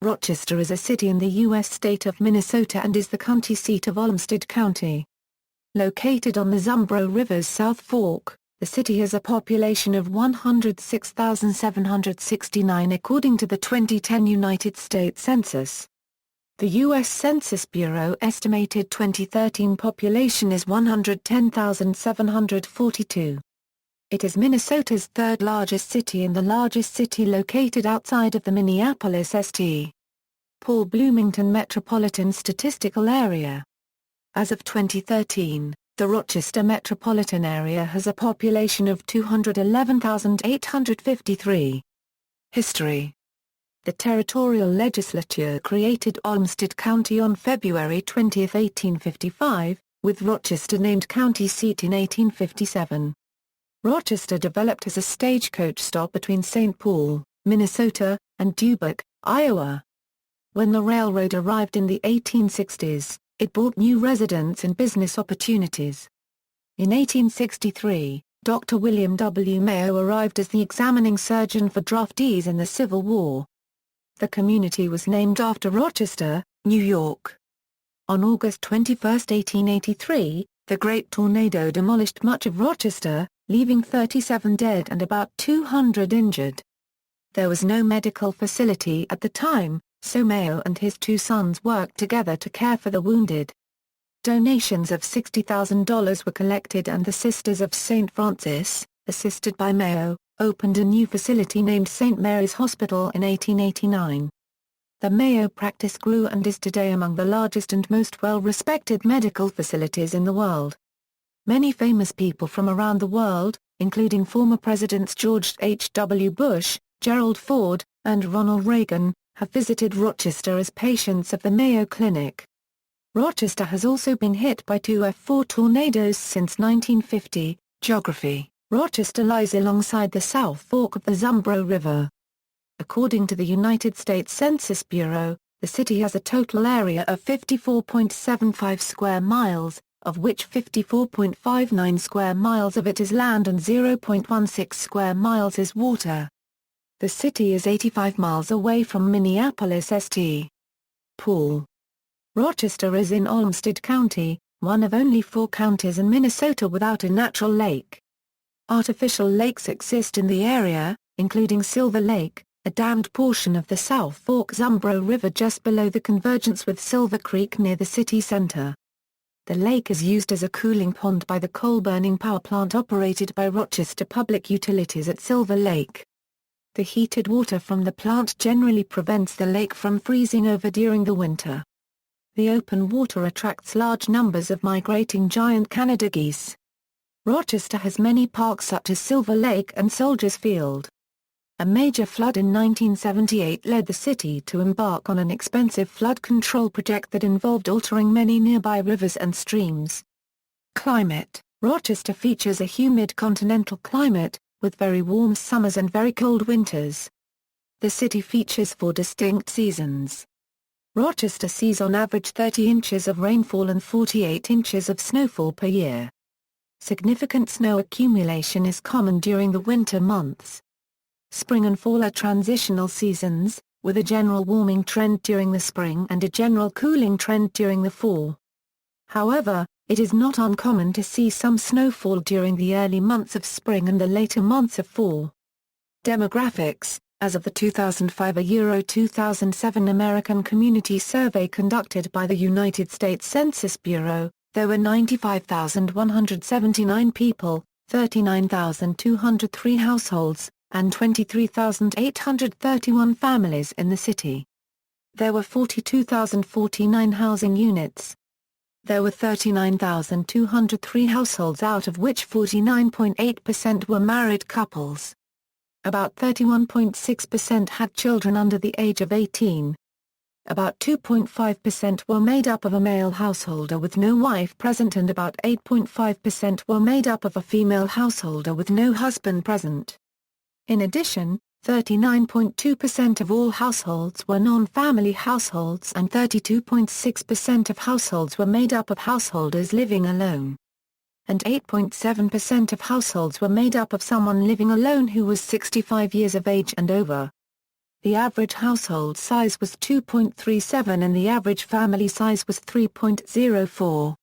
Rochester is a city in the U.S. state of Minnesota and is the county seat of Olmsted County. Located on the Zumbro River's South Fork, the city has a population of 106,769 according to the 2010 United States Census. The U.S. Census Bureau estimated 2013 population is 110,742. It is Minnesota's third largest city and the largest city located outside of the Minneapolis-St. Paul-Bloomington Metropolitan Statistical Area. As of 2013, the Rochester Metropolitan area has a population of 211,853. History. The territorial legislature created Olmsted County on February 20, 1855, with Rochester named county seat in 1857. Rochester developed as a stagecoach stop between St. Paul, Minnesota, and Dubuque, Iowa. When the railroad arrived in the 1860s, it brought new residents and business opportunities. In 1863, Dr. William W. Mayo arrived as the examining surgeon for draftees in the Civil War. The community was named after Rochester, New York. On August 21, 1883, the Great Tornado demolished much of Rochester, leaving 37 dead and about 200 injured. There was no medical facility at the time, so Mayo and his two sons worked together to care for the wounded. Donations of $60,000 were collected and the Sisters of St. Francis, assisted by Mayo, opened a new facility named St. Mary's Hospital in 1889. The Mayo practice grew and is today among the largest and most well-respected medical facilities in the world. Many famous people from around the world, including former Presidents George H. W. Bush, Gerald Ford, and Ronald Reagan, have visited Rochester as patients of the Mayo Clinic. Rochester has also been hit by two F4 tornadoes since 1950. Geography. Rochester lies alongside the South Fork of the Zumbro River. According to the United States Census Bureau, the city has a total area of 54.75 square miles, of which 54.59 square miles of it is land and 0.16 square miles is water. The city is 85 miles away from Minneapolis-St. Paul. Rochester is in Olmsted County, one of only 4 counties in Minnesota without a natural lake. Artificial lakes exist in the area, including Silver Lake, a dammed portion of the South Fork Zumbro River just below the convergence with Silver Creek near the city center. The lake is used as a cooling pond by the coal-burning power plant operated by Rochester Public Utilities at Silver Lake. The heated water from the plant generally prevents the lake from freezing over during the winter. The open water attracts large numbers of migrating giant Canada geese. Rochester has many parks such as Silver Lake and Soldiers Field. A major flood in 1978 led the city to embark on an expensive flood control project that involved altering many nearby rivers and streams. Climate. Rochester features a humid continental climate, with very warm summers and very cold winters. The city features 4 distinct seasons. Rochester sees on average 30 inches of rainfall and 48 inches of snowfall per year. Significant snow accumulation is common during the winter months. Spring and fall are transitional seasons, with a general warming trend during the spring and a general cooling trend during the fall. However, it is not uncommon to see some snowfall during the early months of spring and the later months of fall. Demographics. As of the 2005 2007 American Community Survey conducted by the United States Census Bureau, there were 95,179 people, 39,203 households, and 23,831 families in the city. There were 42,049 housing units. There were 39,203 households, out of which 49.8% were married couples. About 31.6% had children under the age of 18. About 2.5% were made up of a male householder with no wife present and about 8.5% were made up of a female householder with no husband present. In addition, 39.2% of all households were non-family households and 32.6% of households were made up of householders living alone. And 8.7% of households were made up of someone living alone who was 65 years of age and over. The average household size was 2.37 and the average family size was 3.04.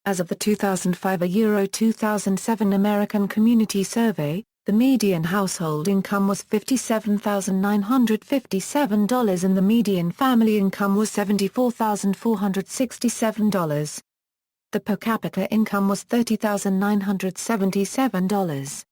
As of the 2005 Euro 2007 American Community Survey, the median household income was $57,957 and the median family income was $74,467. The per capita income was $30,977.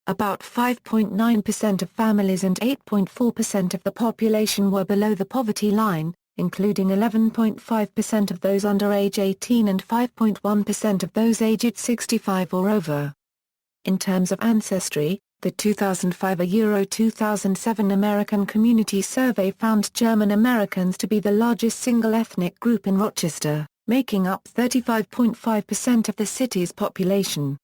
About 5.9% of families and 8.4% of the population were below the poverty line, including 11.5% of those under age 18 and 5.1% of those aged 65 or over. In terms of ancestry, the 2005 Euro 2007 American Community Survey found German Americans to be the largest single ethnic group in Rochester, making up 35.5% of the city's population.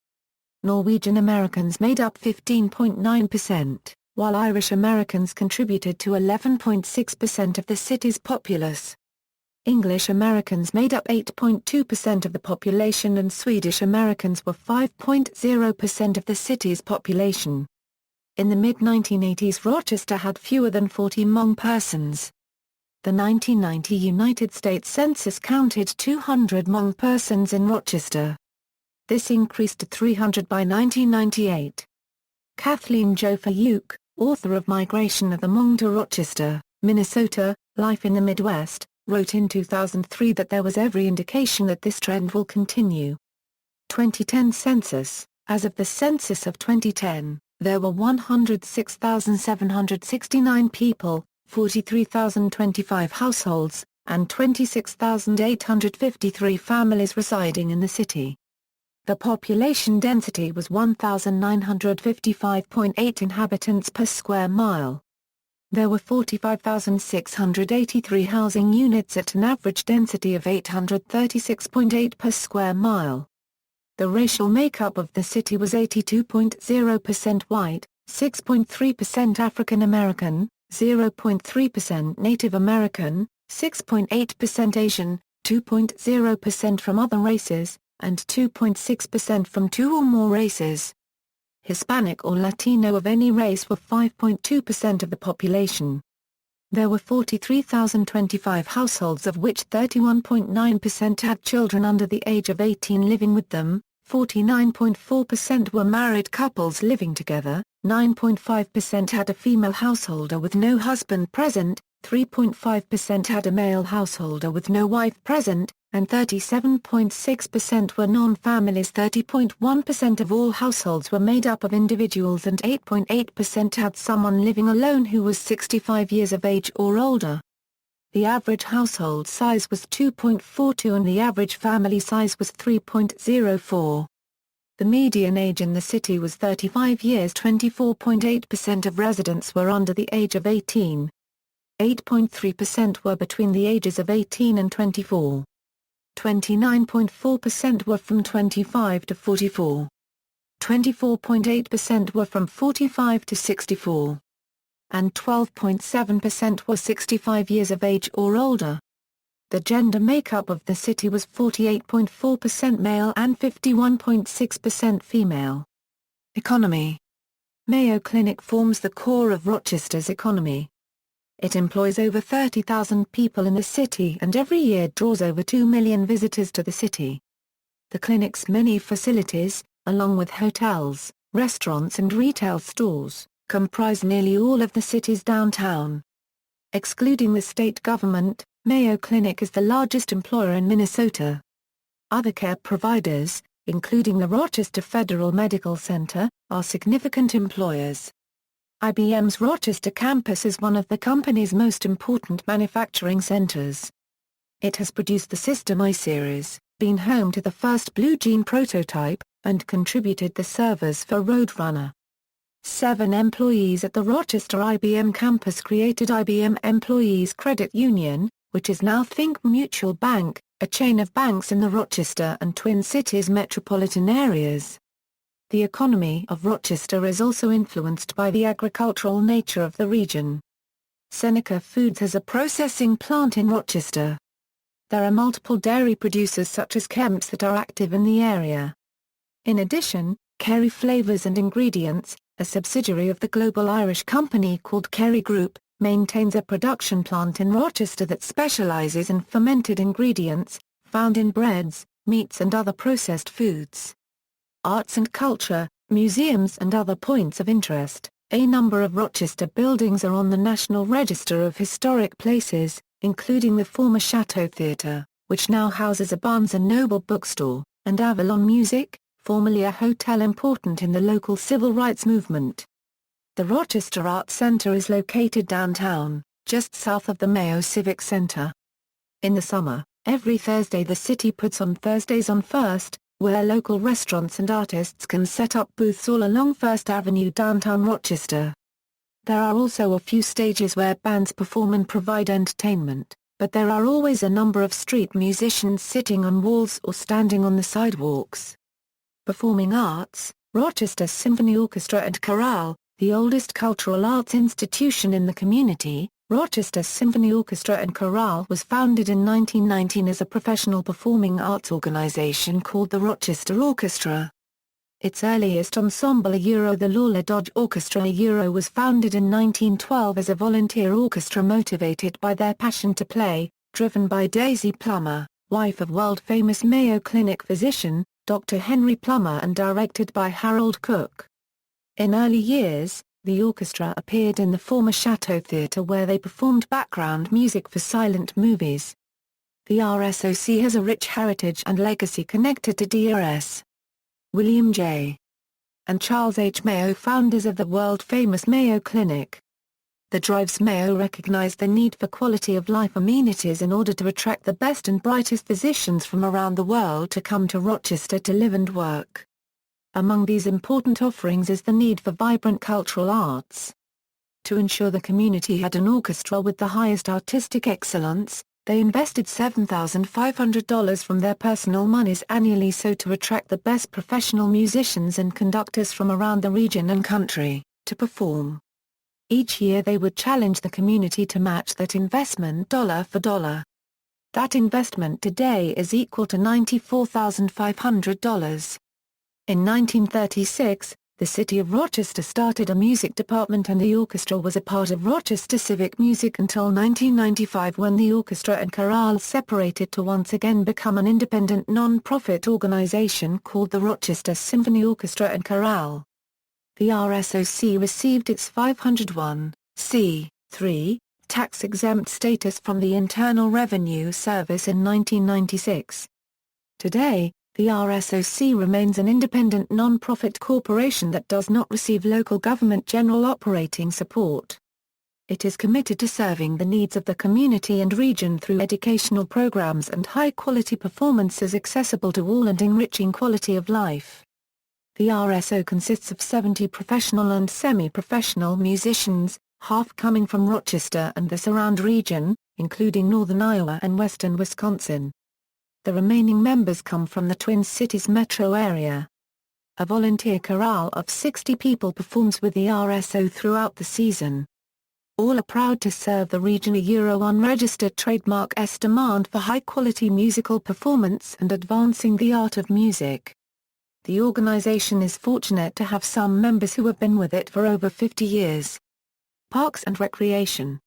Norwegian Americans made up 15.9%, while Irish Americans contributed to 11.6% of the city's populace. English Americans made up 8.2% of the population and Swedish Americans were 5.0% of the city's population. In the mid-1980s Rochester had fewer than 40 Hmong persons. The 1990 United States Census counted 200 Hmong persons in Rochester. This increased to 300 by 1998. Kathleen Joffe-Uke, author of Migration of the Hmong to Rochester, Minnesota, Life in the Midwest, wrote in 2003 that there was every indication that this trend will continue. 2010 Census. As of the census of 2010, there were 106,769 people, 43,025 households, and 26,853 families residing in the city. The population density was 1,955.8 inhabitants per square mile. There were 45,683 housing units at an average density of 836.8 per square mile. The racial makeup of the city was 82.0% white, 6.3% African American, 0.3% Native American, 6.8% Asian, 2.0% from other races, and 2.6% from two or more races. Hispanic or Latino of any race were 5.2% of the population. There were 43,025 households of which 31.9% had children under the age of 18 living with them, 49.4% were married couples living together, 9.5% had a female householder with no husband present, 3.5% had a male householder with no wife present, and 37.6% were non-families. 30.1% of all households were made up of individuals and 8.8% had someone living alone who was 65 years of age or older. The average household size was 2.42 and the average family size was 3.04. The median age in the city was 35 years. 24.8% of residents were under the age of 18. 8.3% were between the ages of 18 and 24. 29.4% were from 25 to 44. 24.8% were from 45 to 64. And 12.7% were 65 years of age or older. The gender makeup of the city was 48.4% male and 51.6% female. Economy. Mayo Clinic forms the core of Rochester's economy. It employs over 30,000 people in the city and every year draws over 2 million visitors to the city. The clinic's many facilities, along with hotels, restaurants and retail stores, comprise nearly all of the city's downtown. Excluding the state government, Mayo Clinic is the largest employer in Minnesota. Other care providers, including the Rochester Federal Medical Center, are significant employers. IBM's Rochester campus is one of the company's most important manufacturing centers. It has produced the System I series, been home to the first Blue Gene prototype, and contributed the servers for Roadrunner. 7 employees at the Rochester IBM campus created IBM Employees Credit Union, which is now Think Mutual Bank, a chain of banks in the Rochester and Twin Cities metropolitan areas. The economy of Rochester is also influenced by the agricultural nature of the region. Seneca Foods has a processing plant in Rochester. There are multiple dairy producers such as Kemp's that are active in the area. In addition, Kerry Flavors and Ingredients, a subsidiary of the global Irish company called Kerry Group, maintains a production plant in Rochester that specializes in fermented ingredients, found in breads, meats and other processed foods. Arts and culture, museums and other points of interest. A number of Rochester buildings are on the National Register of Historic Places, including the former Chateau Theatre, which now houses a Barnes & Noble bookstore, and Avalon Music, formerly a hotel important in the local civil rights movement. The Rochester Arts Center is located downtown, just south of the Mayo Civic Center. In the summer, every Thursday the city puts on Thursdays on First, where local restaurants and artists can set up booths all along First Avenue downtown Rochester. There are also a few stages where bands perform and provide entertainment, but there are always a number of street musicians sitting on walls or standing on the sidewalks. Performing arts, Rochester Symphony Orchestra and Chorale, the oldest cultural arts institution in the community. Rochester Symphony Orchestra and Chorale was founded in 1919 as a professional performing arts organization called the Rochester Orchestra. Its earliest ensemble the Lawler Dodge Orchestra was founded in 1912 as a volunteer orchestra motivated by their passion to play, driven by Daisy Plummer, wife of world-famous Mayo Clinic physician, Dr. Henry Plummer, and directed by Harold Cook. In early years, the orchestra appeared in the former Chateau Theatre where they performed background music for silent movies. The RSOC has a rich heritage and legacy connected to Drs. William J. and Charles H. Mayo, founders of the world-famous Mayo Clinic. The Drives Mayo recognized the need for quality-of-life amenities in order to attract the best and brightest physicians from around the world to come to Rochester to live and work. Among these important offerings is the need for vibrant cultural arts. To ensure the community had an orchestra with the highest artistic excellence, they invested $7,500 from their personal monies annually so to attract the best professional musicians and conductors from around the region and country, to perform. Each year they would challenge the community to match that investment dollar for dollar. That investment today is equal to $94,500. In 1936, the city of Rochester started a music department and the orchestra was a part of Rochester Civic Music until 1995 when the orchestra and chorale separated to once again become an independent non-profit organization called the Rochester Symphony Orchestra and Chorale. The RSOC received its 501(c)(3) tax-exempt status from the Internal Revenue Service in 1996. Today, the RSOC remains an independent non-profit corporation that does not receive local government general operating support. It is committed to serving the needs of the community and region through educational programs and high-quality performances accessible to all and enriching quality of life. The RSO consists of 70 professional and semi-professional musicians, half coming from Rochester and the surround region, including northern Iowa and western Wisconsin. The remaining members come from the Twin Cities metro area. A volunteer chorale of 60 people performs with the RSO throughout the season. All are proud to serve the region. Unregistered trademark S demand for high-quality musical performance and advancing the art of music. The organization is fortunate to have some members who have been with it for over 50 years. Parks and recreation.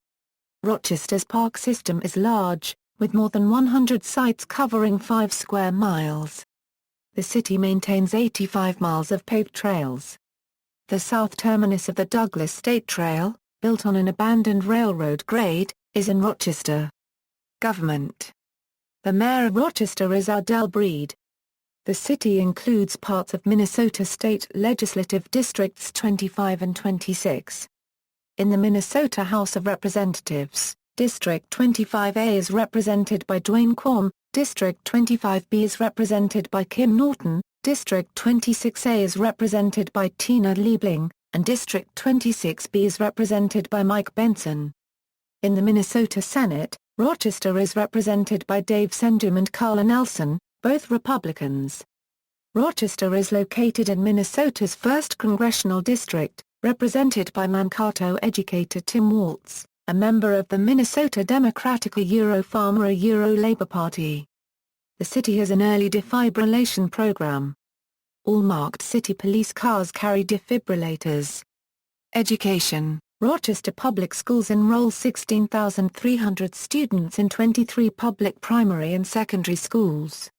Rochester's park system is large, with more than 100 sites covering 5 square miles. The city maintains 85 miles of paved trails. The south terminus of the Douglas State Trail, built on an abandoned railroad grade, is in Rochester. Government. The mayor of Rochester is Ardell Breed. The city includes parts of Minnesota State Legislative Districts 25 and 26. In the Minnesota House of Representatives, District 25A is represented by Dwayne Quam, District 25B is represented by Kim Norton, District 26A is represented by Tina Liebling, and District 26B is represented by Mike Benson. In the Minnesota Senate, Rochester is represented by Dave Sendum and Carla Nelson, both Republicans. Rochester is located in Minnesota's 1st Congressional District, represented by Mankato educator Tim Waltz, a member of the Minnesota Democratic Farmer Labor Party. The city has an early defibrillation program. All marked city police cars carry defibrillators. Education. Rochester Public Schools enroll 16,300 students in 23 public primary and secondary schools.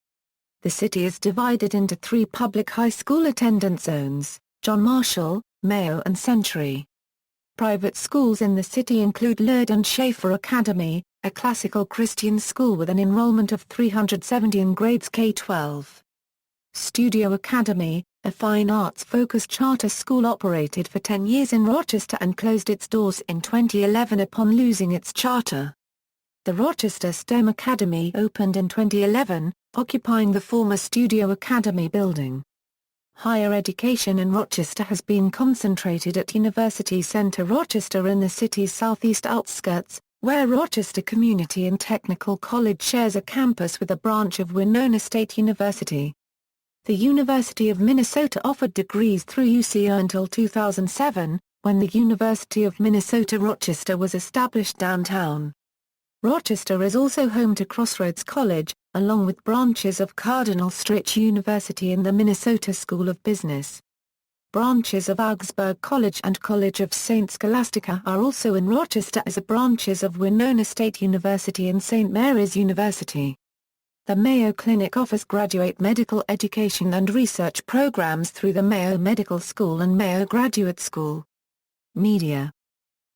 The city is divided into 3 public high school attendance zones: John Marshall, Mayo and Century. Private schools in the city include Laird and Schaefer Academy, a classical Christian school with an enrollment of 370 in grades K-12. Studio Academy, a fine arts-focused charter school, operated for 10 years in Rochester and closed its doors in 2011 upon losing its charter. The Rochester STEM Academy opened in 2011, occupying the former Studio Academy building. Higher education in Rochester has been concentrated at University Center Rochester in the city's southeast outskirts, where Rochester Community and Technical College shares a campus with a branch of Winona State University. The University of Minnesota offered degrees through UCR until 2007, when the University of Minnesota Rochester was established downtown. Rochester is also home to Crossroads College, along with branches of Cardinal Stritch University and the Minnesota School of Business. Branches of Augsburg College and College of St. Scholastica are also in Rochester, as are branches of Winona State University and St. Mary's University. The Mayo Clinic offers graduate medical education and research programs through the Mayo Medical School and Mayo Graduate School. Media.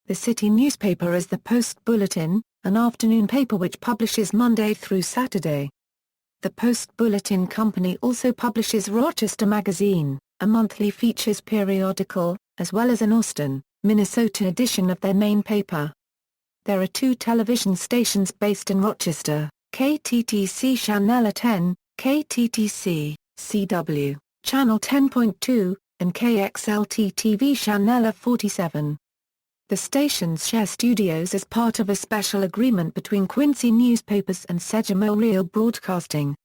The city newspaper is the Post-Bulletin, an afternoon paper which publishes Monday through Saturday. The Post-Bulletin Company also publishes Rochester Magazine, a monthly features periodical, as well as an Austin, Minnesota edition of their main paper. There are 2 television stations based in Rochester: KTTC Channel 10, KTTC, CW, Channel 10.2, and KXLT-TV Channel 47. The stations share studios as part of a special agreement between Quincy Newspapers and Sejamo Real Broadcasting.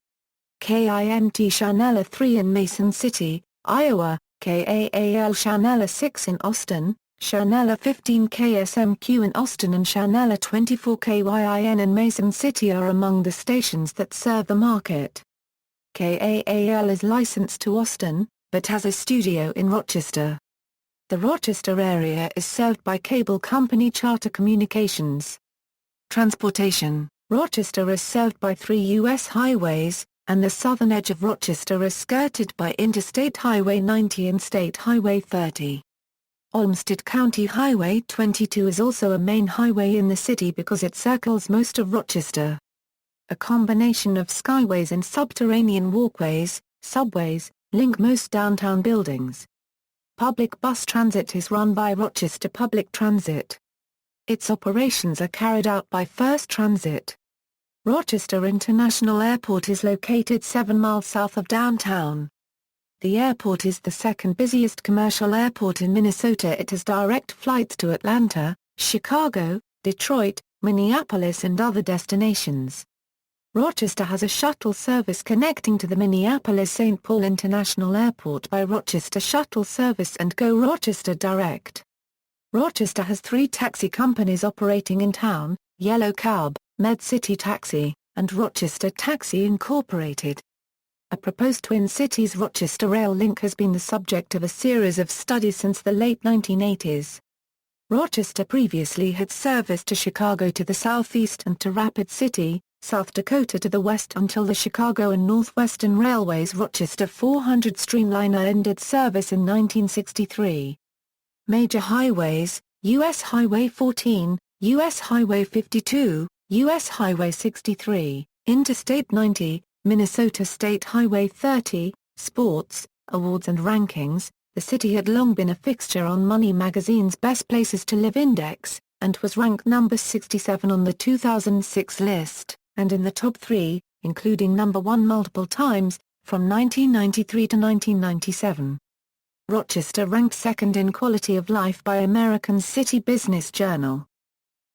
KIMT Channel 3 in Mason City, Iowa, KAAL Channel 6 in Austin, Channel 15 KSMQ in Austin and Channel 24 KYIN in Mason City are among the stations that serve the market. KAAL is licensed to Austin, but has a studio in Rochester. The Rochester area is served by cable company Charter Communications. Transportation. Rochester is served by 3 U.S. highways, and the southern edge of Rochester is skirted by Interstate Highway 90 and State Highway 30. Olmsted County Highway 22 is also a main highway in the city because it circles most of Rochester. A combination of skyways and subterranean walkways, subways, link most downtown buildings. Public bus transit is run by Rochester Public Transit. Its operations are carried out by First Transit. Rochester International Airport is located 7 miles south of downtown. The airport is the second busiest commercial airport in Minnesota. It has direct flights to Atlanta, Chicago, Detroit, Minneapolis and other destinations. Rochester has a shuttle service connecting to the Minneapolis-St. Paul International Airport by Rochester Shuttle Service and Go Rochester Direct. Rochester has 3 taxi companies operating in town: Yellow Cab, Med City Taxi, and Rochester Taxi Incorporated. A proposed Twin Cities Rochester rail link has been the subject of a series of studies since the late 1980s. Rochester previously had service to Chicago to the southeast and to Rapid City, South Dakota to the west until the Chicago and Northwestern Railway's Rochester 400 Streamliner ended service in 1963. Major highways: U.S. Highway 14, U.S. Highway 52, U.S. Highway 63, Interstate 90, Minnesota State Highway 30. Sports, awards and rankings. The city had long been a fixture on Money magazine's Best Places to Live Index, and was ranked number 67 on the 2006 list, and in the top 3, including number 1 multiple times, from 1993 to 1997. Rochester ranked second in quality of life by American City Business Journal.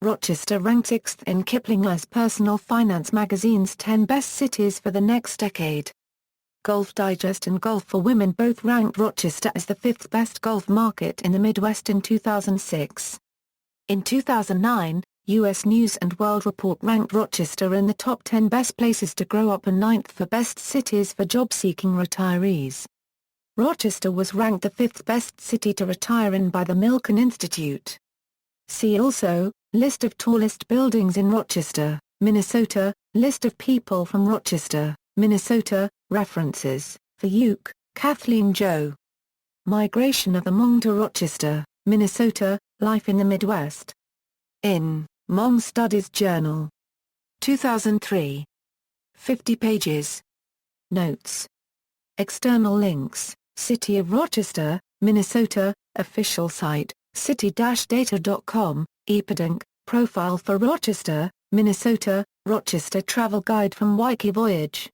Rochester ranked 6th in Kiplinger's Personal Finance magazine's 10 Best Cities for the Next Decade. Golf Digest and Golf for Women both ranked Rochester as the 5th best golf market in the Midwest in 2006. In 2009, U.S. News & World Report ranked Rochester in the top 10 best places to grow up and 9th for best cities for job-seeking retirees. Rochester was ranked the 5th best city to retire in by the Milken Institute. See also, List of tallest buildings in Rochester, Minnesota, List of people from Rochester, Minnesota. References, for Uke, Kathleen Jo. Migration of the Hmong to Rochester, Minnesota, Life in the Midwest. In, Hmong Studies Journal. 2003. 50 pages. Notes. External links, City of Rochester, Minnesota, official site, city-data.com, Epadink, profile for Rochester, Minnesota, Rochester travel guide from Wiki Voyage.